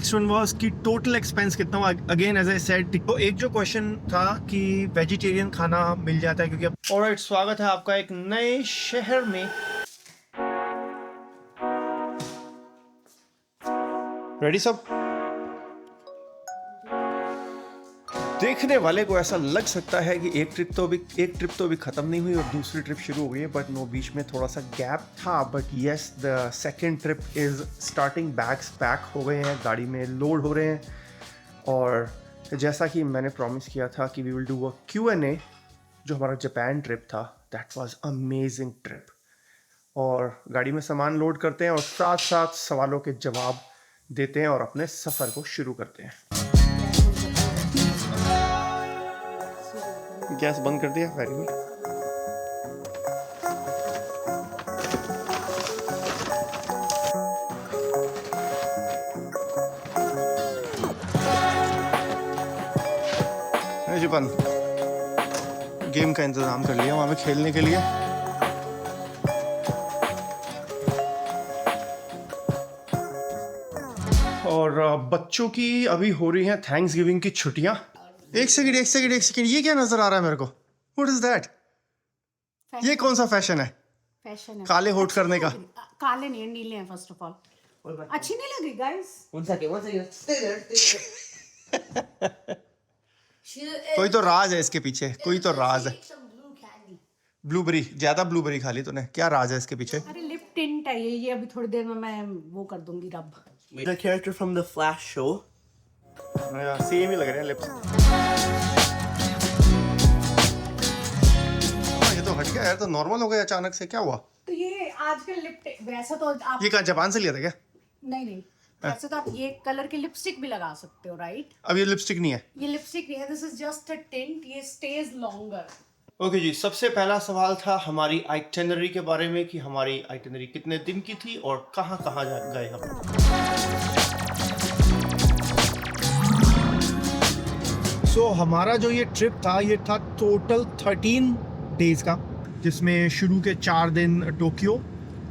Next one was कि total expense कितना हुआ। अगेन एज आई सेड, तो एक जो क्वेश्चन था कि वेजिटेरियन खाना मिल जाता है क्योंकि। ऑलराइट, स्वागत है आपका एक नए शहर में। रेडी सब? देखने वाले को ऐसा लग सकता है कि एक ट्रिप तो अभी खत्म नहीं हुई और दूसरी ट्रिप शुरू हो गई है, बट नो, बीच में थोड़ा सा गैप था। But yes, the second trip is starting. Bags pack हो गए हैं, गाड़ी में लोड हो रहे हैं। और जैसा कि मैंने प्रॉमिस किया था कि we will do a Q&A, जो हमारा जापान ट्रिप था, दैट वाज अमेजिंग ट्रिप। और गाड़ी में सामान लोड करते हैं और साथ साथ सवालों के जवाब देते हैं और अपने सफ़र को शुरू करते हैं। गैस बंद कर दिया, वेरी गुड। जुबान, गेम का इंतजाम कर लिया वहाँ पे खेलने के लिए। और बच्चों की अभी हो रही हैं थैंक्सगिविंग की छुट्टियां। एक सेकंड, ये क्या नजर आ रहा है मेरे को? What is that? ये कौन सा फैशन है? फैशन है काले होठ करने का। काले नहीं, नीले हैं। फर्स्ट ऑफ ऑल अच्छी नहीं लगी गाइस। कोई तो राज है इसके पीछे, कोई तो राज है। ब्लूबेरी, ज्यादा ब्लूबेरी खा ली तूने। क्या राज है इसके पीछे? अरे लिप टिंट है ये अभी थोड़ी देर में मैं वो कर दूंगी रब। The character from the Flash show. Same ही लग रहे हैं लिप्स। ये तो हट गया यार, तो नॉर्मल हो गया अचानक से, क्या हुआ? तो ये आजकल लिप वैसा तो आप ये कहाँ जापान से लिया था क्या? नहीं वैसे तो आप ये कलर की लिपस्टिक भी लगा सकते हो, राइट? अब ये लिपस्टिक नहीं है। ये लिपस्टिक नहीं है, this is just a tint. ये स्टेज लॉन्गर। ओके जी, सबसे पहला सवाल था हमारी आइटिनरी के बारे में कि हमारी आइटिनरी कितने दिन की थी और कहाँ कहाँ गए हम। सो हमारा जो ये ट्रिप था, ये था टोटल 13 डेज का, जिसमें शुरू के 4 दिन टोक्यो,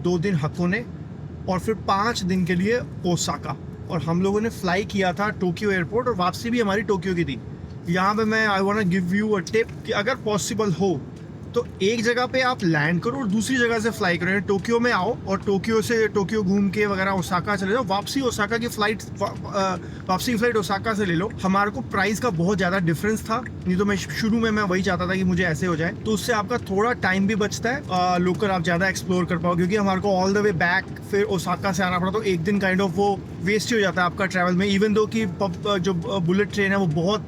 2 दिन हकोने और फिर 5 दिन के लिए ओसाका। और हम लोगों ने फ्लाई किया था टोक्यो एयरपोर्ट और वापसी भी हमारी टोक्यो की थी। यहाँ पे मैं I want give you a tip कि अगर पॉसिबल हो तो एक जगह पे आप लैंड करो और दूसरी जगह से फ्लाई करो। टोक्यो में आओ और टोक्यो से टोक्यो घूम के वगैरह ओसाका चले जाओ। वापसी ओसाका की फ़्लाइट वापसी की फ़्लाइट ओसाका से ले लो। हमारे को प्राइस का बहुत ज़्यादा डिफरेंस था, नहीं तो मैं शुरू में मैं वही चाहता था कि मुझे ऐसे हो जाए, तो उससे आपका थोड़ा टाइम भी बचता है। लोकल आप ज़्यादा एक्सप्लोर कर पाओ, क्योंकि हमारे को ऑल द वे बैक फिर ओसाका से आना पड़ा, तो एक दिन काइंड ऑफ वो वेस्ट ही हो जाता है आपका ट्रैवल में। इवन दो कि जो बुलेट ट्रेन है वो बहुत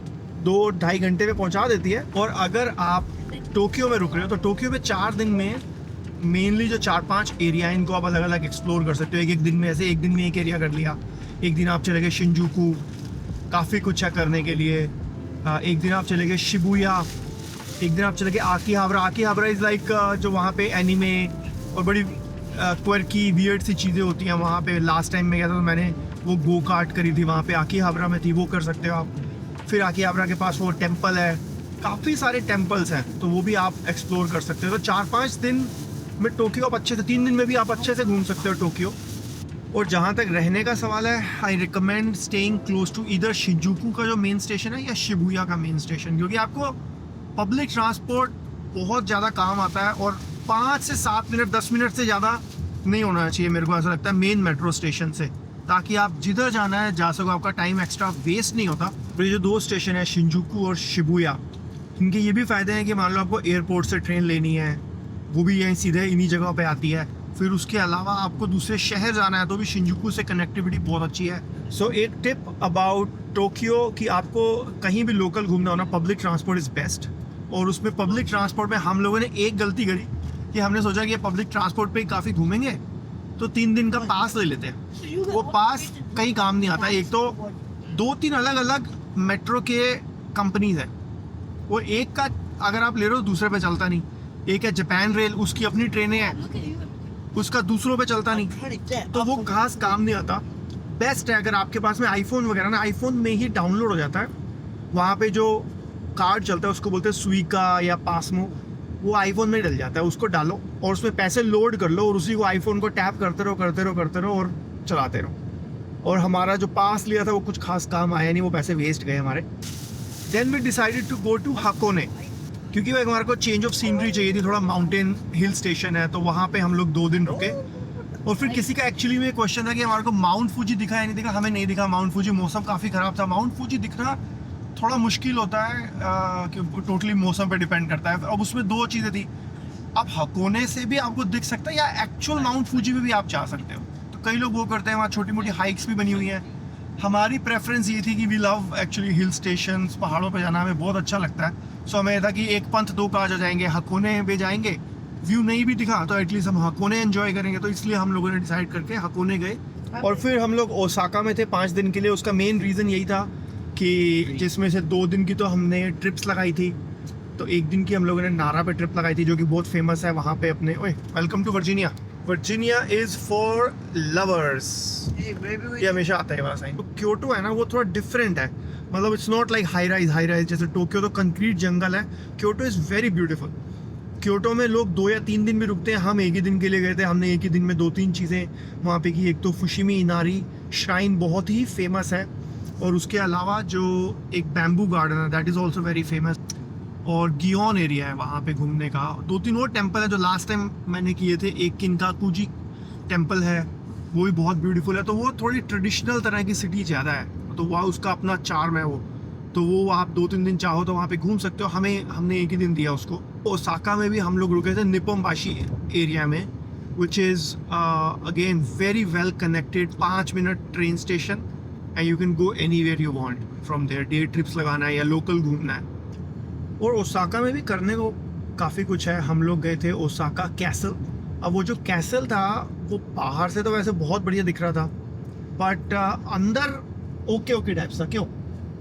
2-2.5 घंटे में पहुंचा देती है। और अगर आप टोक्यो में रुक रहे हो तो टोक्यो में 4 दिन में मेनली जो 4-5 एरिया इनको आप अलग अलग एक्सप्लोर कर सकते हो। एक दिन में, ऐसे एक दिन में एक एरिया कर लिया। एक दिन आप चले गए शिंजूकू, काफ़ी कुछ है करने के लिए। एक दिन आप चले गए शिबुया। एक दिन आप चले गए आकीहाबरा। आकीहाबरा इज़ लाइक जो वहाँ पे एनिमे और बड़ी क्वर्की वियर्ड सी चीज़ें होती हैं वहाँ पे। लास्ट टाइम में गया था तो मैंने वो गो कार्ट करी थी वहाँ पे, आकीहाबरा में थी, वो कर सकते हो आप। फिर आकीहाबरा के पास वो टेम्पल है, काफ़ी सारे टेम्पल्स हैं, तो वो भी आप एक्सप्लोर कर सकते हो। तो 4-5 दिन में टोक्यो आप अच्छे से, 3 दिन में भी आप अच्छे से घूम सकते हो टोक्यो। और जहाँ तक रहने का सवाल है, I recommend staying close to इधर शिंजूकू का जो मेन स्टेशन है या शिबुया का मेन स्टेशन, क्योंकि आपको पब्लिक ट्रांसपोर्ट बहुत ज़्यादा काम आता है। और 5 से 7 मिनट, 10 मिनट से ज़्यादा नहीं होना चाहिए, मेरे को ऐसा लगता है, मेन मेट्रो स्टेशन से, ताकि आप जिधर जाना है जा सको, आपका टाइम एक्स्ट्रा वेस्ट नहीं होता। तो ये जो 2 स्टेशन है, शिंजूकू और शिबुया, इनके ये भी फ़ायदे हैं कि मान लो आपको एयरपोर्ट से ट्रेन लेनी है, वो भी यहीं सीधे इन्हीं जगह पे आती है। फिर उसके अलावा आपको दूसरे शहर जाना है तो भी शिंजूकू से कनेक्टिविटी बहुत अच्छी है। सो एक टिप अबाउट टोक्यो कि आपको कहीं भी लोकल घूमना हो ना, पब्लिक ट्रांसपोर्ट इज़ बेस्ट। और उसमें पब्लिक ट्रांसपोर्ट में हम लोगों ने एक गलती करी कि हमने सोचा कि पब्लिक ट्रांसपोर्ट पे काफ़ी घूमेंगे तो 3 दिन का पास ले लेते हैं। वो पास कहीं काम नहीं आता। एक तो 2-3 अलग अलग मेट्रो के कंपनीज हैं, वो एक का अगर आप ले रहे हो दूसरे पे चलता नहीं। एक है जापान रेल, उसकी अपनी ट्रेनें हैं, उसका दूसरों पे चलता नहीं, तो वो खास काम नहीं आता। बेस्ट है अगर आपके पास में आईफोन वगैरह ना, आईफोन में ही डाउनलोड हो जाता है। वहाँ पे जो कार्ड चलता है उसको बोलते हैं सुइका या पासमो, वो आईफोन में डल जाता है। उसको डालो और उसमें पैसे लोड कर लो और उसी को आईफोन को टैप करते रहो और चलाते रहो। और हमारा जो पास लिया था वो कुछ खास काम आया नहीं, वो पैसे वेस्ट गए हमारे। Then we decided to go to Hakone, क्योंकि भाई हमारे को चेंज ऑफ सीनरी चाहिए थी, थोड़ा माउंटेन हिल स्टेशन है, तो वहाँ पे हम लोग 2 दिन रुके। और फिर किसी का एक्चुअली में क्वेश्चन था कि हमारे को माउंट फूजी दिखा या नहीं दिखा। हमें नहीं दिखा माउंट फूजी, मौसम काफ़ी ख़राब था। माउंट फूजी दिखना थोड़ा मुश्किल होता है कि टोटली मौसम पे डिपेंड करता है। अब उसमें 2 चीज़ें थी, आप हकोने से भी आपको दिख सकता है या एक्चुअल माउंट फूजी में भी आप जा सकते हो। तो कई लोग वो करते हैं, वहाँ छोटी मोटी हाइक्स भी बनी हुई हैं। हमारी प्रेफरेंस ये थी कि we love actually hill station, पहाड़ों पे जाना हमें बहुत अच्छा लगता है। सो हमें था कि एक पंथ 2 काज हो जाएंगे, हकोने पे जाएंगे, व्यू नहीं भी दिखा तो एटलीस्ट हम हकोने एंजॉय करेंगे। तो इसलिए हम लोगों ने डिसाइड करके हकोने गए। और फिर हम लोग ओसाका में थे 5 दिन के लिए। उसका मेन रीज़न यही था कि जिसमें से 2 दिन की तो हमने ट्रिप्स लगाई थी, तो 1 दिन की हम लोगों ने नारा पे ट्रिप लगाई थी, जो कि बहुत फेमस है वहाँ पे अपने। ओए welcome to Virginia. Virginia is for lovers, ये हमेशा आता है वाला साइन। तो क्योटो है ना, वो थोड़ा डिफरेंट है, मतलब it's not like high rise जैसे टोक्यो तो कंक्रीट जंगल है। Kyoto is very beautiful. Kyoto में लोग 2 या 3 दिन भी रुकते हैं, हम 1 ही दिन के लिए गए थे। हमने 1 ही दिन में 2-3 चीज़ें वहाँ पे की। एक तो फुशिमी इनारी श्राइन बहुत ही फेमस है, और उसके अलावा जो एक बैम्बू गार्डन है that is also very famous. और गियोन एरिया है वहाँ पे घूमने का। 2-3 और टेम्पल है जो लास्ट टाइम मैंने किए थे। एक किनकाकुजी टेम्पल है, वो भी बहुत ब्यूटीफुल है। तो वो थोड़ी ट्रेडिशनल तरह की सिटी ज़्यादा है, तो वहाँ उसका अपना चार्म है वो। तो वो आप 2-3 दिन चाहो तो वहाँ पे घूम सकते हो। हमने 1 ही दिन दिया उसको। ओसाका में भी हम लोग रुके थे निप्पोनबाशी एरिया में, which is again very well connected. 5 minute train station and you can go anywhere you want from there. Day trips लगाना है या लोकल घूमना है। और ओसाका में भी करने को काफ़ी कुछ है। हम लोग गए थे ओसाका कैसल। अब वो जो कैसल था वो बाहर से तो वैसे बहुत बढ़िया दिख रहा था, बट अंदर ओके टाइप सा क्यों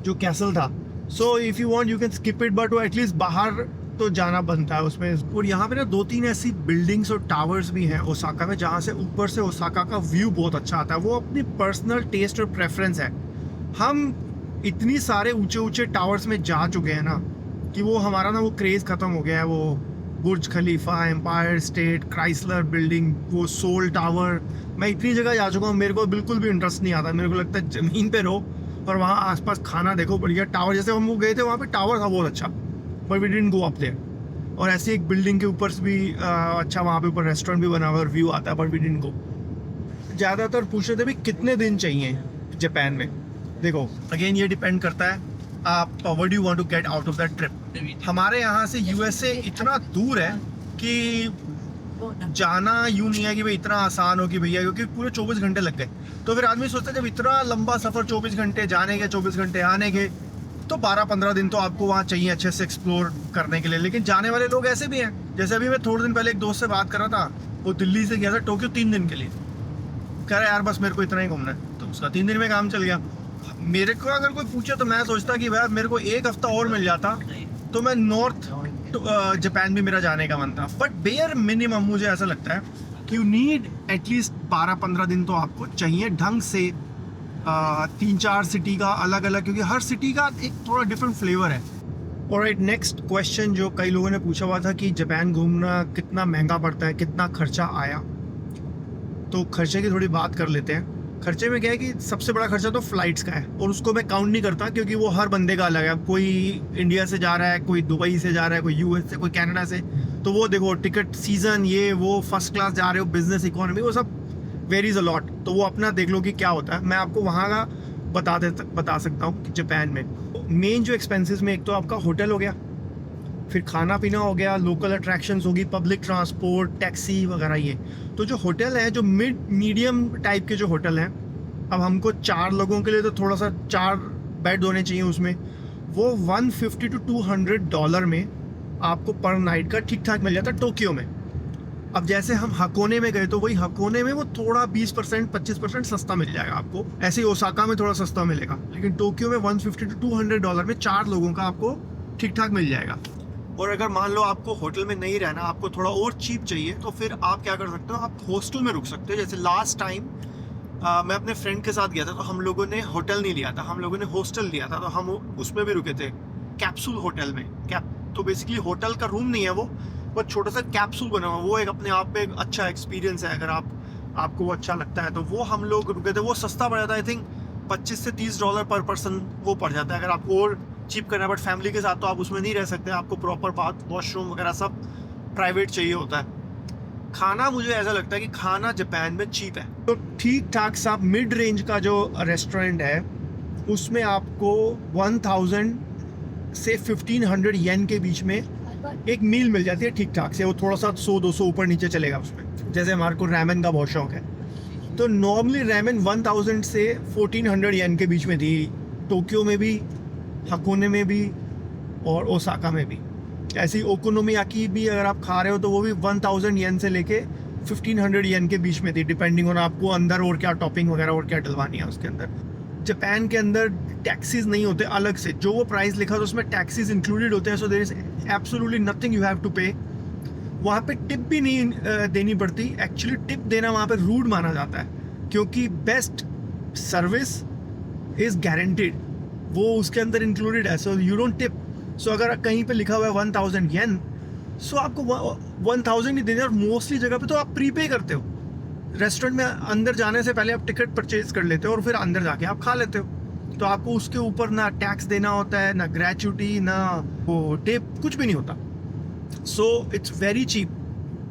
जो कैसल था। So if you want you can skip it, but वो एटलीस्ट बाहर तो जाना बनता है उसमें। और यहाँ पे ना 2-3 ऐसी बिल्डिंग्स और टावर्स भी हैं ओसाका में, जहाँ से ऊपर से ओसाका का व्यू बहुत अच्छा आता है। वो अपनी पर्सनल टेस्ट और प्रेफरेंस है। हम इतनी सारे ऊंचे टावर्स में जा चुके हैं ना कि वो हमारा ना वो क्रेज़ ख़त्म हो गया है। वो बुर्ज खलीफा, एम्पायर स्टेट, क्राइसलर बिल्डिंग, वो सोल टावर, मैं इतनी जगह जा चुका हूँ, मेरे को बिल्कुल भी इंटरेस्ट नहीं आता। मेरे को लगता है ज़मीन पे रहो और वहाँ आसपास खाना देखो बढ़िया। टावर जैसे हम गए थे वहाँ पे टावर था बहुत अच्छा, but we didn't go up there. और ऐसी एक बिल्डिंग के ऊपर भी अच्छा वहाँ पे ऊपर रेस्टोरेंट भी बना हुआ है और व्यू आता है, बट वी डिडंट गो। ज़्यादातर पूछ रहे थे भी कितने दिन चाहिए जापान में। देखो अगेन ये डिपेंड करता है आप what do you want to get out of that trip. हमारे यहाँ से यूएसए इतना दूर है कि जाना यूँ नहीं है कि भाई इतना आसान हो कि भैया, क्योंकि पूरे 24 घंटे लग गए। तो फिर आदमी सोचता है जब इतना लंबा सफ़र 24 घंटे जाने के 24 घंटे आने के, तो 12-15 दिन तो आपको वहाँ चाहिए अच्छे से एक्सप्लोर करने के लिए। लेकिन जाने वाले लोग ऐसे भी हैं, जैसे अभी मैं थोड़े दिन पहले एक दोस्त से बात कर रहा था, वो दिल्ली से गया था टोक्यो 3 दिन के लिए। कह रहा है यार बस मेरे को इतना ही घूमना है, तो उसका 3 दिन में काम चल गया। मेरे को अगर कोई पूछे तो मैं सोचता कि भाई मेरे को 1 हफ्ता और मिल जाता तो मैं नॉर्थ जापान भी मेरा जाने का मन था। बट बेयर मिनिमम मुझे ऐसा लगता है कि यू नीड एटलीस्ट 12-15 दिन तो आपको चाहिए ढंग से 3-4 सिटी का अलग अलग, क्योंकि हर सिटी का एक थोड़ा डिफरेंट फ्लेवर है। और एक नेक्स्ट क्वेश्चन जो कई लोगों ने पूछा हुआ था कि जापान घूमना कितना महंगा पड़ता है, कितना खर्चा आया। तो खर्चे की थोड़ी बात कर लेते हैं। खर्चे में क्या है कि सबसे बड़ा खर्चा तो फ़्लाइट्स का है, और उसको मैं काउंट नहीं करता क्योंकि वो हर बंदे का अलग है। कोई इंडिया से जा रहा है, कोई दुबई से जा रहा है, कोई यूएस से, कोई कनाडा से। तो वो देखो टिकट सीज़न, ये वो फर्स्ट क्लास जा रहे हो, बिजनेस इकोनॉमी, वो सब वेरीज अ लॉट। तो वो अपना देख लो कि क्या होता है। मैं आपको वहाँ का बता सकता हूँ कि जापान में मेन जो एक्सपेंसेस में एक तो आपका होटल हो गया, फिर खाना पीना हो गया, लोकल अट्रैक्शंस होगी, पब्लिक ट्रांसपोर्ट, टैक्सी वगैरह। ये तो जो होटल है, जो मीडियम टाइप के जो होटल हैं, अब हमको 4 लोगों के लिए तो थोड़ा सा 4 बेड होने चाहिए उसमें, वो $150 to $200 में आपको पर नाइट का ठीक ठाक मिल जाता है टोक्यो में। अब जैसे हम हकोने में गए तो वही हकोने में वो थोड़ा 20-25% सस्ता मिल जाएगा आपको। ऐसे ही ओसाका में थोड़ा सस्ता मिलेगा, लेकिन टोक्यो में $150 to $200 में 4 लोगों का आपको ठीक ठाक मिल जाएगा। और अगर मान लो आपको होटल में नहीं रहना, आपको थोड़ा और चीप चाहिए, तो फिर आप क्या कर सकते हो, आप हॉस्टल में रुक सकते हो। जैसे लास्ट टाइम मैं अपने फ्रेंड के साथ गया था, तो हम लोगों ने होटल नहीं लिया था, हम लोगों ने हॉस्टल लिया था। तो हम उसमें भी रुके थे, कैप्सूल होटल में। तो बेसिकली होटल का रूम नहीं है वो, छोटा सा कैप्सूल बना हुआ। वो एक अपने आप में एक अच्छा एक्सपीरियंस है। अगर आपको वो अच्छा लगता है तो वो हम लोग रुके थे। वो सस्ता पड़ जाता है, आई थिंक $25 से $30 पर पर्सन वो पड़ जाता है। अगर आपको और चीप करना है, बट फैमिली के साथ तो आप उसमें नहीं रह सकते, आपको प्रॉपर बाथ वॉशरूम वगैरह सब प्राइवेट चाहिए होता है। खाना मुझे ऐसा लगता है कि खाना जापान में चीप है, तो ठीक ठाक सा मिड रेंज का जो रेस्टोरेंट है उसमें आपको 1000 से 1500 येन के बीच में एक मील मिल जाती है ठीक ठाक से। वो थोड़ा सा 100-200 ऊपर नीचे चलेगा उसमें। जैसे हमारे को रैमेन का बहुत शौक है, तो नॉर्मली रैमेन 1000 से 1400 येन के बीच में थी, टोक्यो में भी, हकोने में भी और ओसाका में भी। ऐसी ओकोनोमियाकी भी अगर आप खा रहे हो तो वो भी 1000 येन से लेके 1500 येन के बीच में थी, डिपेंडिंग ऑन आपको अंदर और क्या टॉपिंग वगैरह और क्या डलवानी है उसके अंदर। जापान के अंदर टैक्सीज नहीं होते अलग से, जो वो प्राइस लिखा था उसमें टैक्सीज इंक्लूडेड होते हैं, so there is absolutely nothing you have to pay. वहाँ पे टिप भी नहीं देनी पड़ती। एक्चुअली टिप देना वहाँ पे रूड माना जाता है, क्योंकि बेस्ट सर्विस इज गारंटीड, वो उसके अंदर इंक्लूडेड है, सो यू डोंट टिप। सो अगर कहीं पे लिखा हुआ है 1000 येन, सो आपको 1000 ही देने, और मोस्टली जगह पे तो आप प्रीपे करते हो। रेस्टोरेंट में अंदर जाने से पहले आप टिकट परचेज कर लेते हो और फिर अंदर जाके आप खा लेते हो, तो आपको उसके ऊपर ना टैक्स देना होता है, ना ग्रेचुटी, ना वो टिप, कुछ भी नहीं होता। So it's very cheap.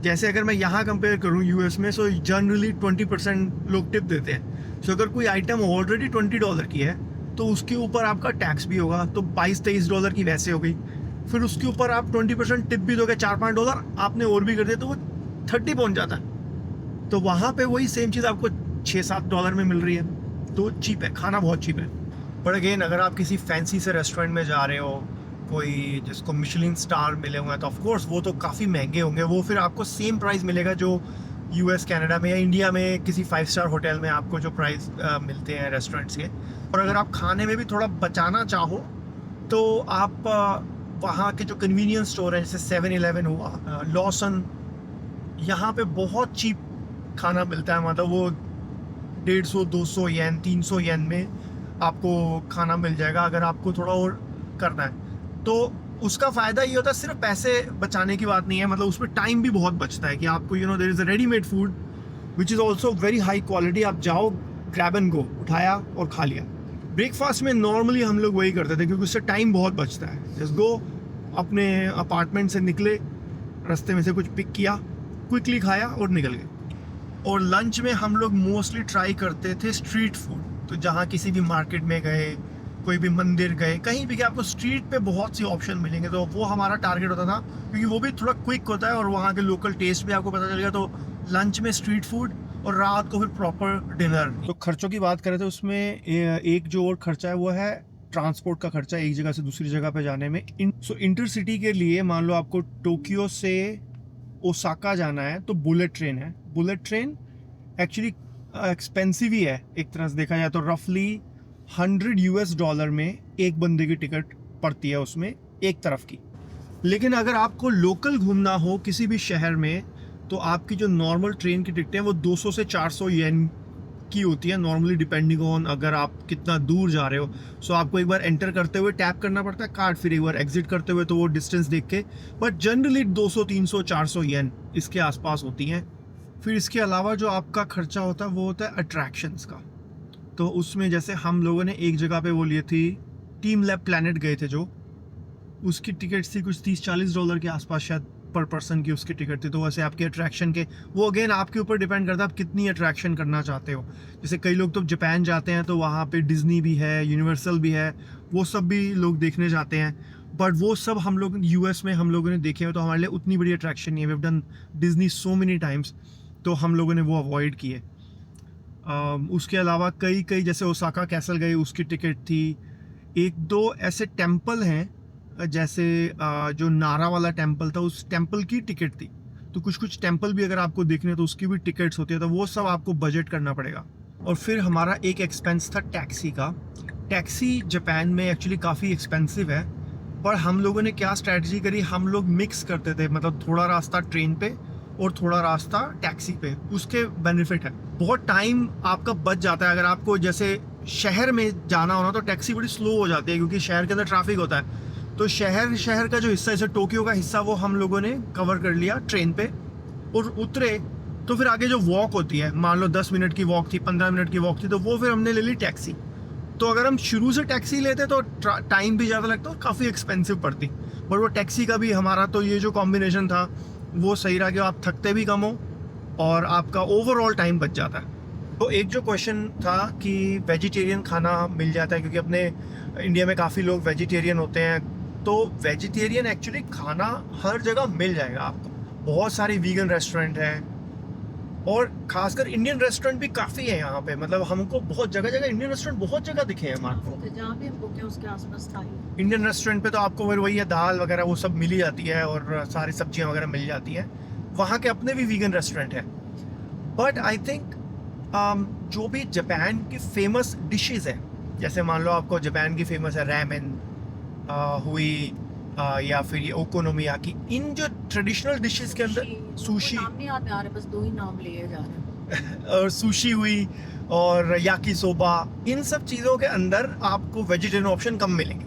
जैसे अगर मैं यहाँ कंपेयर करूँ यूएस में, सो जनरली 20% लोग टिप देते हैं। सो अगर कोई आइटम ऑलरेडी $20 की है तो उसके ऊपर आपका टैक्स भी होगा, तो $22-23 की वैसे हो गई। फिर उसके ऊपर आप 20% टिप भी दोगे, $4-5 आपने और भी कर दिया तो वो 30 पहुँच जाता है। तो वहाँ पे वही सेम चीज़ आपको $6-7 में मिल रही है, तो चीप है, खाना बहुत चीप है। बट अगेन अगर आप किसी फैंसी से रेस्टोरेंट में जा रहे हो, कोई जिसको मिशेलिन स्टार मिले हुए हैं, तो ऑफ कोर्स वो तो काफ़ी महंगे होंगे। वो फिर आपको सेम प्राइस मिलेगा जो यूएस, कनाडा में या इंडिया में किसी 5 स्टार होटल में आपको जो प्राइस मिलते हैं रेस्टोरेंट्स के। और अगर आप खाने में भी थोड़ा बचाना चाहो तो आप वहाँ के जो कन्वीनियंस स्टोर हैं, जैसे 7-Eleven हुआ, लॉसन, यहाँ पे बहुत चीप खाना मिलता है। मतलब वो 150-200 येन, 300 येन में आपको खाना मिल जाएगा। अगर आपको थोड़ा और करना है तो उसका फ़ायदा ये होता है, सिर्फ पैसे बचाने की बात नहीं है, मतलब उसमें टाइम भी बहुत बचता है कि आपको there is a readymade food which is also very high quality. आप जाओ, ग्रैब एंड गो, उठाया और खा लिया। ब्रेकफास्ट में नॉर्मली हम लोग वही करते थे, क्योंकि उससे टाइम बहुत बचता है। जस्ट गो, अपने अपार्टमेंट से निकले, रास्ते में से कुछ पिक किया, क्विकली खाया और निकल गए। और लंच में हम लोग मोस्टली ट्राई करते थे स्ट्रीट फूड। तो जहाँ किसी भी मार्केट में गए, कोई भी मंदिर गए, कहीं भी गए, आपको स्ट्रीट पे बहुत सी ऑप्शन मिलेंगे, तो वो हमारा टारगेट होता था, क्योंकि वो भी थोड़ा क्विक होता है और वहाँ के लोकल टेस्ट भी आपको पता चलेगा। तो लंच में स्ट्रीट फूड और रात को फिर प्रॉपर डिनर। तो खर्चों की बात करें तो उसमें एक जो और खर्चा है वो है ट्रांसपोर्ट का खर्चा, एक जगह से दूसरी जगह पे जाने में। सो इंटरसिटी के लिए मान लो आपको टोक्यो से ओसाका जाना है तो बुलेट ट्रेन है। बुलेट ट्रेन एक्चुअली एक्सपेंसिव ही है एक तरह से देखा जाए तो, रफली $100 में एक बंदे की टिकट पड़ती है उसमें, एक तरफ की। लेकिन अगर आपको लोकल घूमना हो किसी भी शहर में, तो आपकी जो नॉर्मल ट्रेन की टिकटें हैं वो 200 से 400 येन की होती है नॉर्मली, डिपेंडिंग ऑन अगर आप कितना दूर जा रहे हो। सो आपको एक बार एंटर करते हुए टैप करना पड़ता है कार्ड, फिर एक बार एग्जिट करते हुए तो वो डिस्टेंस देख के, बट जनरली 200, 300, 400 येन इसके आसपास होती हैं। फिर इसके अलावा जो आपका खर्चा होता है वो होता है अट्रैक्शंस का। तो उसमें जैसे हम लोगों ने एक जगह पे वो लिए थी, टीम लैब प्लैनेट गए थे, जो उसकी टिकट थी कुछ $30-40 के आसपास शायद पर पर्सन की उसकी टिकट थी। तो वैसे आपके अट्रैक्शन के, वो अगेन आपके ऊपर डिपेंड करता है आप कितनी अट्रैक्शन करना चाहते हो। जैसे कई लोग तो जापान जाते हैं तो वहाँ पे डिज्नी भी है, यूनिवर्सल भी है, वो सब भी लोग देखने जाते हैं। बट वो सब हम लोग यूएस में हम लोगों ने देखे हैं, तो हमारे लिए उतनी बड़ी अट्रैक्शन नहीं है। We have done Disney so many times, तो हम लोगों ने वो अवॉइड किए। उसके अलावा कई जैसे ओसाका कैसल गए, उसकी टिकट थी। 1-2 ऐसे टेम्पल हैं, जैसे जो नारा वाला टेम्पल था, उस टेम्पल की टिकट थी। तो कुछ टेम्पल भी अगर आपको देखने तो उसकी भी टिकट्स होती है, तो वो सब आपको बजट करना पड़ेगा। और फिर हमारा एक एक्सपेंस था टैक्सी का। टैक्सी जापान में एक्चुअली काफ़ी एक्सपेंसिव है, पर हम लोगों ने क्या स्ट्रैटेजी करी, हम लोग मिक्स करते थे, मतलब थोड़ा रास्ता ट्रेन पे और थोड़ा रास्ता टैक्सी पे। उसके बेनिफिट है, बहुत टाइम आपका बच जाता है। अगर आपको जैसे शहर में जाना हो ना तो टैक्सी बड़ी स्लो हो जाती है, क्योंकि शहर के अंदर ट्रैफिक होता है। तो शहर का जो हिस्सा, जैसे टोक्यो का हिस्सा, वो हम लोगों ने कवर कर लिया ट्रेन पे और उतरे तो फिर आगे जो वॉक होती है, मान लो 10 मिनट की वॉक थी, 15 मिनट की वॉक थी, तो वो फिर हमने ले ली टैक्सी। तो अगर हम शुरू से टैक्सी लेते तो टाइम भी ज़्यादा लगता और काफ़ी एक्सपेंसिव पड़ती, बट वो टैक्सी का भी हमारा तो ये जो कॉम्बिनेशन था वो सही रहा कि आप थकते भी कम हो और आपका ओवरऑल टाइम बच जाता है। तो एक जो क्वेश्चन था कि वेजिटेरियन खाना मिल जाता है, क्योंकि अपने इंडिया में काफ़ी लोग वेजिटेरियन होते हैं, तो वेजिटेरियन एक्चुअली खाना हर जगह मिल जाएगा आपको। बहुत सारी वीगन रेस्टोरेंट हैं और खासकर इंडियन रेस्टोरेंट भी काफ़ी है यहाँ पे। मतलब हमको बहुत जगह जगह इंडियन रेस्टोरेंट बहुत जगह दिखे हैं हमारे को। जहाँ भी हम रुके उसके आसपास था ही। इंडियन रेस्टोरेंट पे तो आपको फिर वही है, दाल वगैरह वो सब मिल ही जाती है और सारी सब्जियाँ वगैरह मिल जाती हैं। वहाँ के अपने भी वीगन रेस्टोरेंट हैं। बट आई थिंक जो भी जापान की फेमस डिशेज़ हैं, जैसे मान लो आपको जापान की फेमस है रैमेन हुई या फिर ये ओकोनोमियाकी, इन जो ट्रेडिशनल डिशेस के अंदर सुशी, नाम नहीं याद आ रहे, बस 2 ही नाम लिए जा रहे हैं। और सुशी हुई और याकी सोबा, इन सब चीज़ों के अंदर आपको वेजिटेरियन ऑप्शन कम मिलेंगे।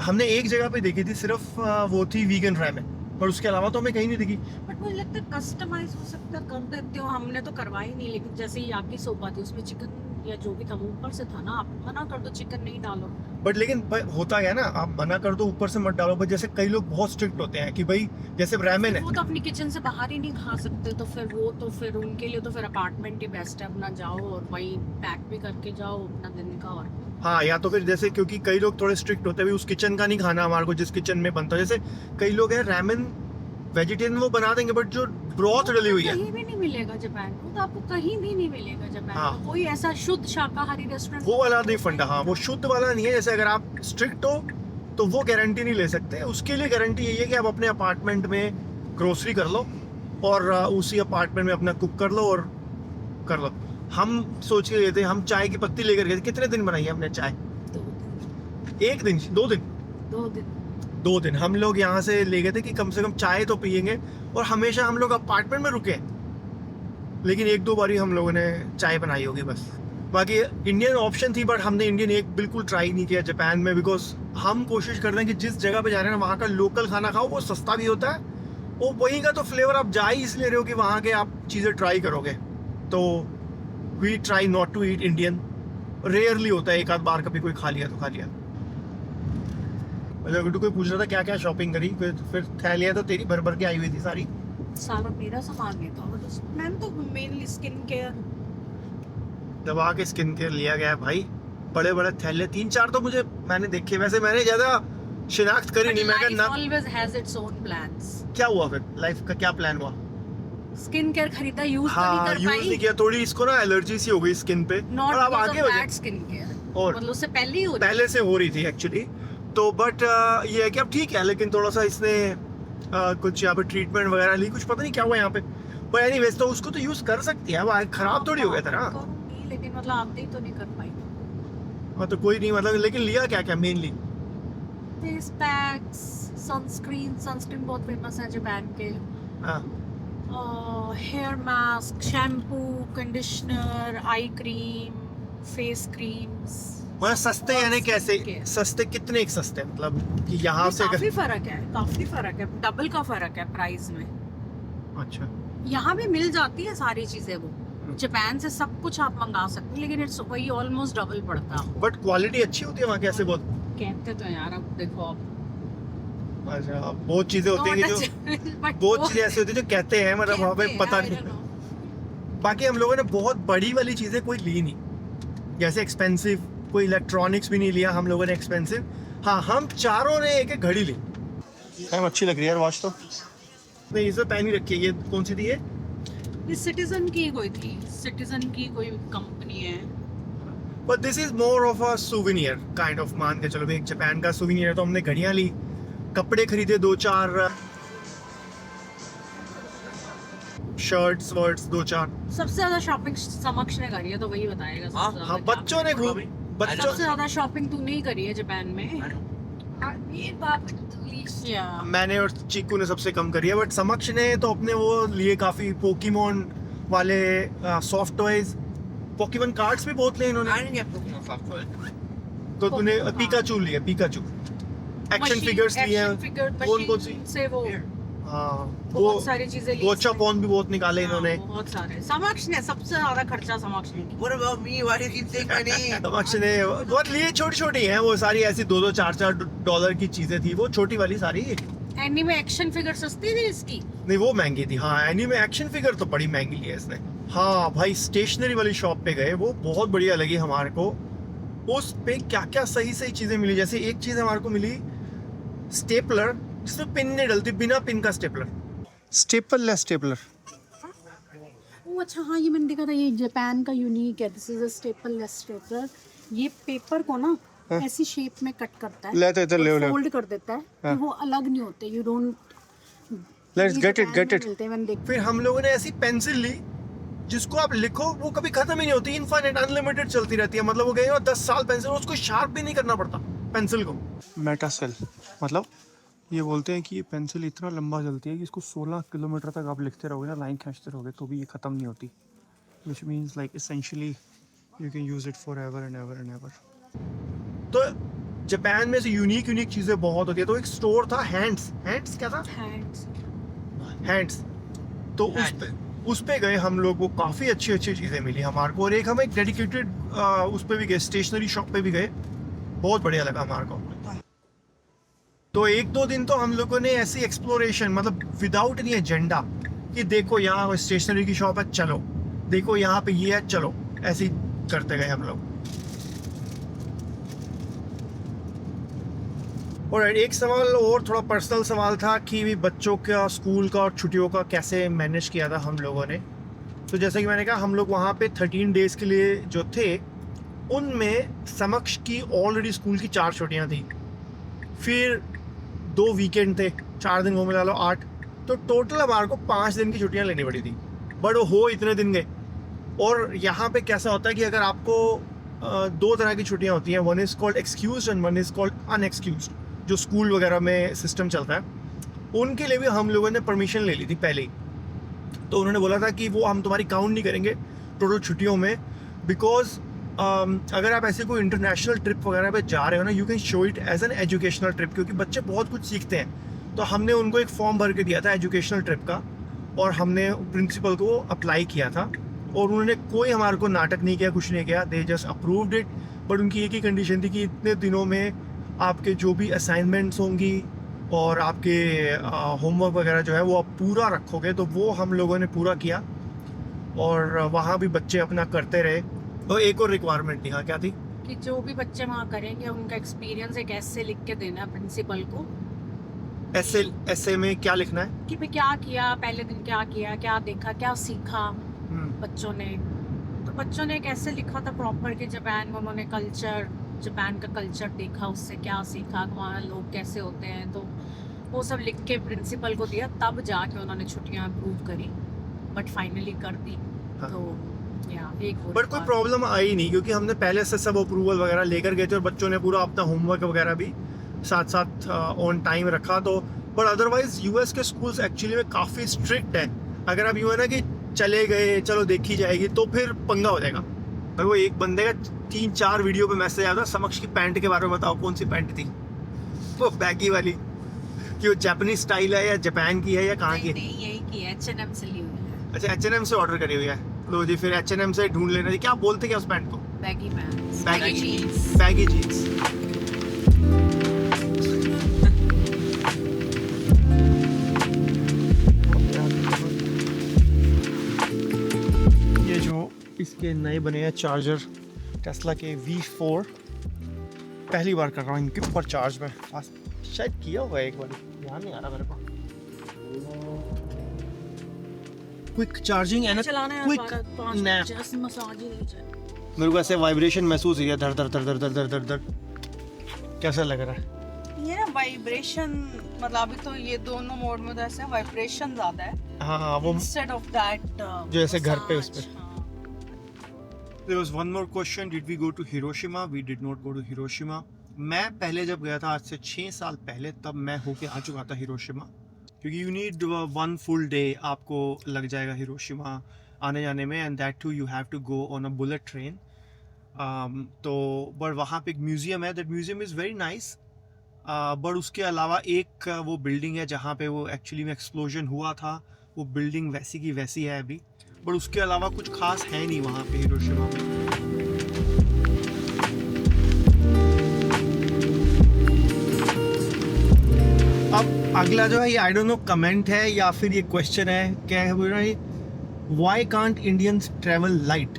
हमने एक जगह पे देखी थी सिर्फ वो थी वीगन रैमेन, पर उसके अलावा तो हमें कहीं नहीं दिखी। बट मुझे लगता है कस्टमाइज हो सकता है, कर देते हो। हमने तो करवाई नहीं, लेकिन जैसे याकी सोबा थी उसमें चिकन या जो भी था वो ऊपर से था ना, आप मना कर दो चिकन नहीं डालो। बट लेकिन होता है ना, आप मना कर दो ऊपर से मत डालो। बट जैसे कई लोग बहुत स्ट्रिक्ट होते हैं कि भाई जैसे रैमेन है, वो तो अपनी किचन से बाहर ही नहीं खा सकते, तो फिर वो तो फिर उनके लिए तो फिर अपार्टमेंट ही बेस्ट है। अपना जाओ और वही पैक भी करके जाओ अपना दिन का। और हाँ, या तो फिर जैसे क्योंकि कई लोग थोड़े स्ट्रिक्ट होते हैं, उस किचन का नहीं खाना हमारे को जिस किचन में बनता है। जैसे कई लोग हैं रैमेन वेजिटेरियन वो बना देंगे, बट जो ब्रॉथ डली हुई है कहीं भी नहीं मिलेगा जापान में, तो आपको कहीं भी नहीं मिलेगा जापान हाँ। में। कोई ऐसा शुद्ध शाकाहारी रेस्टोरेंट वो वाला नहीं फंडा। हाँ, वो शुद्ध वाला नहीं है। जैसे अगर आप स्ट्रिक्ट हो तो वो गारंटी नहीं ले सकते। उसके लिए गारंटी यही है कि आप अपने अपार्टमेंट में ग्रोसरी कर लो और उसी अपार्टमेंट में अपना कुक कर लो और कर लो। हम सोच के गए थे, हम चाय की पत्ती लेकर गए थे। कितने दिन बनाई है हमने चाय? 1 दिन 2 दिन 2 दिन हम लोग यहाँ से ले गए थे कि कम से कम चाय तो पियेंगे। और हमेशा हम लोग अपार्टमेंट में रुके, लेकिन 1-2 बारी हम लोगों ने चाय बनाई होगी बस। बाकी इंडियन ऑप्शन थी, बट हमने इंडियन एक बिल्कुल ट्राई नहीं किया जापान में, बिकॉज हम कोशिश करते हैं कि जिस जगह पे जा रहे हैं ना वहाँ का लोकल खाना खाओ। वो सस्ता भी होता है, वो वहीं का तो फ्लेवर आप जा ही इसलिए रहे हो कि वहाँ के आप चीज़ें ट्राई करोगे। तो we try not to eat Indian. Rarely होता है, एक आध बार कभी कोई खा लिया तो खा लिया। मतलब कोई पूछ रहा था क्या क्या शॉपिंग करी, फिर थैलियाँ तो तेरी भर भर के आई हुई थी सारी। सारा मेरा सामान नहीं था, मैंने तो मेनली स्किन केयर, दबा के स्किन केयर लिया गया है भाई। बड़े बड़े थैले 3-4 तो मैंने देखे। वैसे मैंने ज्यादा शिनाख्त करी नहीं। मैं कहना always has its own plans. क्या हुआ फिर, लाइफ का क्या प्लान हुआ? स्किन केयर खरीदा, यूज तो हाँ, नहीं कर यूज पाई। नहीं किया। थोड़ी इसको ना एलर्जी सी हो गई स्किन पे, नॉट और अब आगे हो जाए। स्किन केयर, और मतलब उससे पहले ही हो रही पहले से हो रही थी एक्चुअली। तो बट ये है कि अब ठीक है, लेकिन थोड़ा सा इसने कुछ यहाँ पे ट्रीटमेंट वगैरह ली, कुछ पता नहीं क्या हुआ यहाँ पे। पर एनीवेज तो उसको तो यूज कर सकती है। अब खराब थोड़ी हो गया था ना। करूंगी, लेकिन मतलब आप ही तो नहीं कर पाई। हाँ तो कोई नहीं, मतलब लेकिन लिया क्या क्या मेनली? फेस पैक्स, सनस्क्रीन बहुत फेमस है जापान के। हाँ, hair mask, shampoo, conditioner, eye cream, face creams. मतलब सस्ते यानी कैसे के। सस्ते? कितने एक सस्ते, मतलब कि यहाँ से काफी फर्क है, डबल का फर्क है प्राइस में। अच्छा, यहाँ भी मिल जाती है सारी चीजें। वो जापान से सब कुछ आप मंगा सकते हैं, लेकिन इट्स वही ऑलमोस्ट डबल पड़ता है। बट क्वालिटी अच्छी होती है वहाँ कैसे? बहुत कहते तो यार, अब देखो आप अच्छा, बहुत चीजें होती हैं जो बहुत चीजें ऐसी होती है जो कहते हैं, मतलब वहाँ पे पता नहीं। बाकी हम लोगों ने बहुत बड़ी वाली चीजें कोई ली नहीं, जैसे एक्सपेंसिव कोई इलेक्ट्रॉनिक्स भी नहीं लिया हम लोगों ने एक्सपेंसिव। हाँ, हम चारों ने एक घड़ी ली। टाइम अच्छी लग रही है यार वॉच तो। नहीं, इसे पहन ही रखी है। ये कौन सी थी? ये सिटीजन की कोई थी, सिटीजन की कोई कंपनी है। But this is more of a souvenir kind of. मान के चलो एक जापान का सुवेनियर है। तो हमने घड़ियां ली, कपड़े खरीदे 2-4, शर्ट्स वर्ट्स 2-4। सबसे ज्यादा शॉपिंग समक्ष ने करी है, तो वही बताएगा। सबसे हाँ, ज्यादा बच्चों ने खूब बच्चों सबसे ज्यादा शॉपिंग तूने ही करी है जापान में। ये बात मैंने और चीकू ने सबसे कम करी है। बट समक्ष ने तो अपने वो लिए काफी पोकेमोन वाले सॉफ्ट टॉयज, पोकेमोन कार्ड्स भी बहुत लिए इन्होंने। I didn't get Pokemon soft toy. तो तूने पिकाचू लिया, पिकाचू एक्शन फिगर्स लिए हैं। कौन कौन सी? से वो हाँ बहुत सारी चीजें ली गोचा इसमें। पॉन भी बहुत निकाले हाँ, इन्होंने। बहुत सारे। समक्ष ने सबसे ज्यादा खर्चा समक्ष ने किया। What about me? Why do you keep saying my name? समक्ष ने बहुत लिए, छोटी छोटी हैं वो सारी, ऐसी $2-4 की चीजें थी वो छोटी वाली सारी। एनी में एक्शन फिगर सस्ती थी इसकी। नहीं वो महंगी थी हाँ, एनीमे एक्शन फिगर तो बड़ी महंगी ली है इसने। हाँ भाई स्टेशनरी वाली शॉप पे गए, वो बहुत बढ़िया लगी हमारे को। उस पे क्या क्या सही सही चीजें मिली, जैसे एक चीज हमारे को मिली स्टेपलर जिसमें पिन नहीं डलती, बिना पिन का स्टेपलर, स्टेपल स्टेपलर। ओ अच्छा हाँ, ये मैंने देखा था, ये जापान का यूनिक है। This is a staple stapler. ये पेपर को ना ऐसी शेप में कट करता है, ले तो इधर ले फोल्ड कर देता है कि वो अलग नहीं होते। You don't let's get it. मिलते हैं मैंने देख। फिर हम लोगों ने ऐसी पेंसिल ली जिसको आप लिखो वो कभी खत्म ही नहीं होती, इनफाइनाइट अनलिमिटेड चलती रहती है। मतलब वो गए 10 साल पेंसिल, उसको शार्प भी नहीं करना पड़ता पेंसिल को। मेटासेल मतलब ये बोलते हैं कि ये पेंसिल इतना लंबा चलती है कि इसको 16 किलोमीटर तक आप लिखते रहोगे ना, लाइन खींचते रहोगे तो भी ये ख़त्म नहीं होती। Which means like essentially you can use it for ever and ever and ever. तो जापान में से यूनिक चीज़ें बहुत होती है। तो एक स्टोर था हैंड्स क्या था, हैंड्स। तो उस पे गए हम लोग, वो काफ़ी अच्छी चीज़ें मिली हमारे को। और एक हम एक डेडिकेटेड उस पे भी गए, स्टेशनरी शॉप पे भी गए, बहुत बढ़िया लगा हमारे को। तो 1-2 दिन तो हम लोगों ने ऐसी एक्सप्लोरेशन, मतलब विदाउट एनी एजेंडा, कि देखो यहाँ स्टेशनरी की शॉप है चलो, देखो यहाँ पे ये है चलो, ऐसे ही करते गए हम लोग। और एक सवाल और, थोड़ा पर्सनल सवाल था कि बच्चों का स्कूल का और छुट्टियों का कैसे मैनेज किया था हम लोगों ने। तो जैसे कि मैंने कहा, हम लोग वहाँ पे 13 डेज़ के लिए जो थे, उनमें समक्ष की ऑलरेडी स्कूल की 4 छुट्टियाँ थी, फिर 2 वीकेंड थे, 4 दिन वो मिला लो 8, तो टोटल हमारे को 5 दिन की छुट्टियाँ लेनी पड़ी थी। बट वो हो इतने दिन गए। और यहाँ पे कैसा होता है कि अगर आपको 2 तरह की छुट्टियाँ होती हैं, one is called excuse and one is called unexcuse, जो स्कूल वगैरह में सिस्टम चलता है। उनके लिए भी हम लोगों ने परमिशन ले ली थी पहले ही। तो उन्होंने बोला था कि वो हम तुम्हारी काउंट नहीं करेंगे टोटल छुट्टियों में, बिकॉज अगर आप ऐसे कोई इंटरनेशनल ट्रिप वगैरह पे जा रहे हो ना, you can show it as an educational trip, क्योंकि बच्चे बहुत कुछ सीखते हैं। तो हमने उनको एक फॉर्म भर के दिया था एजुकेशनल ट्रिप का, और हमने प्रिंसिपल को अप्लाई किया था, और उन्होंने कोई हमारे को नाटक नहीं किया, कुछ नहीं किया, they just approved it. But उनकी एक ही कंडीशन थी कि इतने दिनों में आपके जो भी असाइनमेंट्स होंगी और आपके होमवर्क वगैरह जो है वो आप पूरा रखोगे। तो वो हम लोगों ने पूरा किया, और वहाँ भी बच्चे अपना करते रहे। तो एक और रिक्वायरमेंट थी, हाँ क्या थी, कि जो भी बच्चे वहाँ करेंगे उनका एक्सपीरियंस एक ऐसे लिख के देना प्रिंसिपल को। ऐसे में क्या लिखना है कि भाई क्या किया, पहले दिन क्या किया, क्या देखा, क्या सीखा बच्चों ने। तो बच्चों ने एक ऐसे लिखा था प्रॉपर कि जापान में उन्होंने जापान का कल्चर देखा, उससे क्या सीखा, वहाँ लोग कैसे होते हैं। तो वो सब लिख के प्रिंसिपल को दिया, तब जाके उन्होंने छुट्टियाँ अप्रूव करी, बट फाइनली कर दी। हाँ। तो एक बट कोई प्रॉब्लम आई नहीं, क्योंकि हमने पहले से सब अप्रूवल वगैरह लेकर गए थे, और बच्चों ने पूरा अपना होमवर्क वगैरह भी साथ साथ ऑन टाइम रखा। तो बट अदरवाइज यूएस के स्कूल्स एक्चुअली में काफ़ी स्ट्रिक्ट है। अगर आप यूँ है ना कि चले गए चलो देखी जाएगी, तो फिर पंगा हो जाएगा। भाई वो एक बंदे का 3-4 वीडियो पे मैसेज आया था, समक्ष की पैंट के बारे में बताओ कौन सी पैंट थी, वो बैगी वाली, कि वो जापानीज स्टाइल है या जापान की है या कहाँ की है। नहीं, यही की है, H&M से ली हुई है। अच्छा H&M से ऑर्डर करी हुई है। लो जी, फिर H&M से ढूंढ लेना जी। क्या बोलते क्या उस पैंट को, baggy pants, baggy jeans. Baggy jeans. ये जो इसके नए बने हैं चार्जर, टेस्ला के V4, पहली बार कर रहा हूँ इनके ऊपर चार्ज में। शायद किया हुआ है एक बार, ध्यान नहीं आ रहा मेरे को। क्विक चार्जिंग एंड चलाना है क्विक नैप। जस्ट मसाज ही नहीं चाहिए। मेरे को ऐसे वाइब्रेशन महसूस हुई है, धड़ धड़ धड़ धड़ धड़ धड़ धड़ धड़। कैसा लग रहा है? ये ना वाइब्रेशन, मतलब अभी तो ये दोनों मोड में तो ऐसे वाइब्रेशन ज्यादा है हाँ वो इंस्टेड ऑफ दैट जो ऐसे घर पे उस पे। हाँ। There was one more question. Did we go to Hiroshima? We did not go to Hiroshima. मैं पहले जब गया था आज से 6 साल पहले, तब मैं होके आ चुका था हिरोशिमा, क्योंकि यू नीड 1 full day आपको लग जाएगा हिरोशिमा आने जाने में, and that too you have to go on a bullet train. तो बट वहाँ पे एक म्यूज़ियम है, that museum is very nice. But उसके अलावा एक वो बिल्डिंग है जहाँ पे वो एक्चुअली में एक्सप्लोजन हुआ था, वो बिल्डिंग वैसी की वैसी है अभी, बट उसके अलावा कुछ खास है नहीं वहाँ पे हिरोशिमा में। अब अगला जो है ये आई डोंट नो कमेंट है या फिर ये क्वेश्चन है, क्या है बोल रहा है, why can't Indians travel light,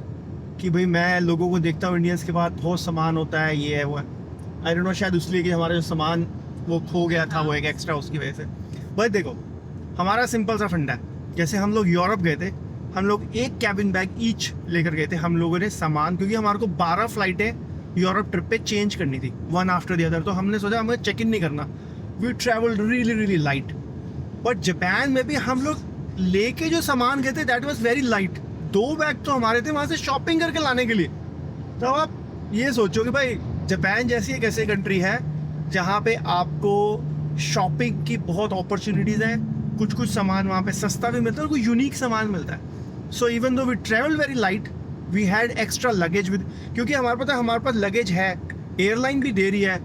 कि भाई मैं लोगों को देखता हूँ इंडियंस के पास बहुत सामान होता है, ये है वो है। आई डोंट नो, शायद इसलिए कि हमारा जो सामान वो खो गया था, वो एक एक्स्ट्रा उसकी वजह से। बट देखो हमारा सिंपल सा फंडा है, जैसे हम लोग यूरोप गए थे, हम लोग एक कैबिन बैग ईच लेकर गए थे हम लोगों ने सामान, क्योंकि हमारे को 12 फ्लाइटें यूरोप ट्रिप पे चेंज करनी थी, वन आफ्टर द अदर। तो हमने सोचा हमें चेक इन नहीं करना, we travelled really really light. But Japan में भी हम लोग लेके जो सामान गए थे that was very light. 2 bag तो हमारे थे वहाँ से शॉपिंग करके लाने के लिए। तो आप ये सोचो कि भाई जापान जैसी एक ऐसी कंट्री है जहाँ पे आपको शॉपिंग की बहुत अपॉर्चुनिटीज़ हैं, कुछ कुछ सामान वहाँ पे सस्ता भी मिलता है और कोई यूनिक सामान मिलता है। So even though we travel very light, we had extra luggage with, क्योंकि हमारे पास लगेज है, एयरलाइन भी दे रही है,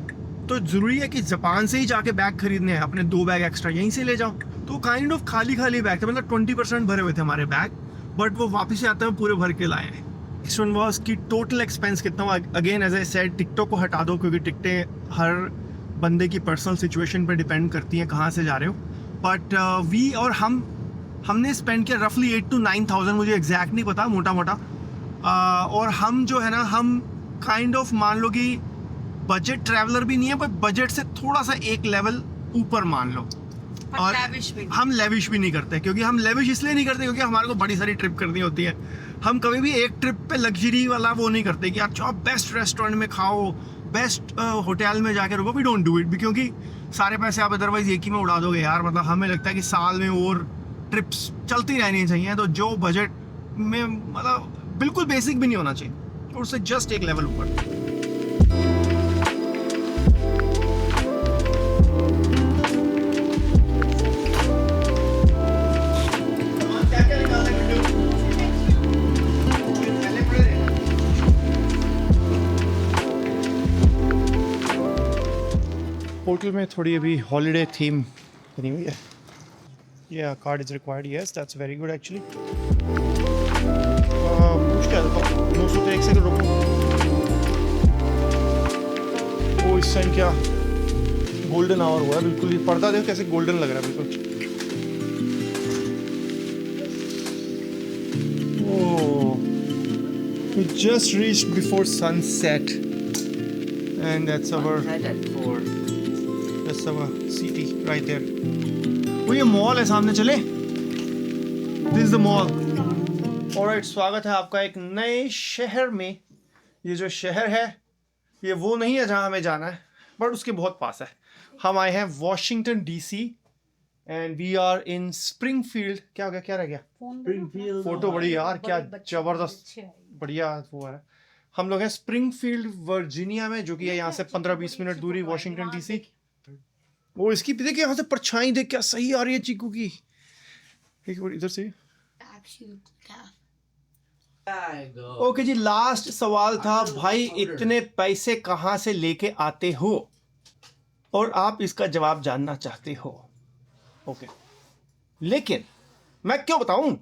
तो ज़रूरी है कि जापान से ही जाके बैग खरीदने हैं, अपने 2 बैग एक्स्ट्रा यहीं से ले जाओ। तो काइंड ऑफ खाली खाली बैग थे, मतलब 20% भरे हुए थे हमारे बैग, बट वो वापस आते हुए पूरे भर के लाए हैं। नेक्स्ट वन वाज कि टोटल एक्सपेंस कितना हुआ। अगेन एज आई सेड, टिकटों को हटा दो क्योंकि टिकटें हर बंदे की पर्सनल सिचुएशन पर डिपेंड करती हैं कहाँ से जा रहे हो। बट वी और हमने स्पेंड किया रफली 8 to 9,000, मुझे एग्जैक्ट नहीं पता, मोटा मोटा। और हम जो है ना, हम काइंड ऑफ मान लो कि बजट ट्रैवलर भी नहीं है, बट बजट से थोड़ा सा एक लेवल ऊपर मान लो। और हम लेविश भी नहीं करते, क्योंकि हम लेविश इसलिए नहीं करते क्योंकि हमारे को बड़ी सारी ट्रिप करनी होती है। हम कभी भी एक ट्रिप पे लग्जरी वाला वो नहीं करते कि अच्छा बेस्ट रेस्टोरेंट में खाओ, बेस्ट होटल में जाके रुको। वी डोंट डू इट, क्योंकि सारे पैसे आप अदरवाइज एक ही में उड़ा दोगे यार। मतलब हमें लगता है कि साल में और ट्रिप्स चलती रहनी चाहिए, तो जो बजट में मतलब बिल्कुल बेसिक भी नहीं होना चाहिए, और उससे जस्ट एक लेवल ऊपर। होटल में थोड़ी अभी हॉलीडे थीम बनी हुई है। या card is required, yes that's very good actually. पूछ क्या था 200 तो 1 सेकंड रुको। वो इस टाइम क्या गोल्डन आवर हुआ है बिल्कुल, ये पर्दा देखो कैसे गोल्डन लग रहा है बिल्कुल। We just reached before sunset and that's our city right there. वो ये मॉल है सामने, चले this is the mall. Alright, स्वागत है आपका एक नए शहर में। ये जो शहर है ये वो नहीं है जहाँ हमें जाना है, बट उसके बहुत पास है। हम आए हैं Washington DC and we are in Springfield. क्या हो गया, क्या रह गया? स्प्रिंगफील्ड फोटो बड़ी यार, क्या जबरदस्त बढ़िया वो है। हम लोग हैं स्प्रिंगफील्ड वर्जीनिया में, जो कि है यहाँ से 15-20 मिनट दूरी वॉशिंगटन DC। वो इसकी देखिए यहाँ से परछाई देख क्या सही आ रही है चीकू की। एक बार इधर से। ओके जी, लास्ट सवाल था भाई, इतने पैसे कहाँ से लेके आते हो? और आप इसका जवाब जानना चाहते हो। ओके, लेकिन मैं क्यों बताऊं?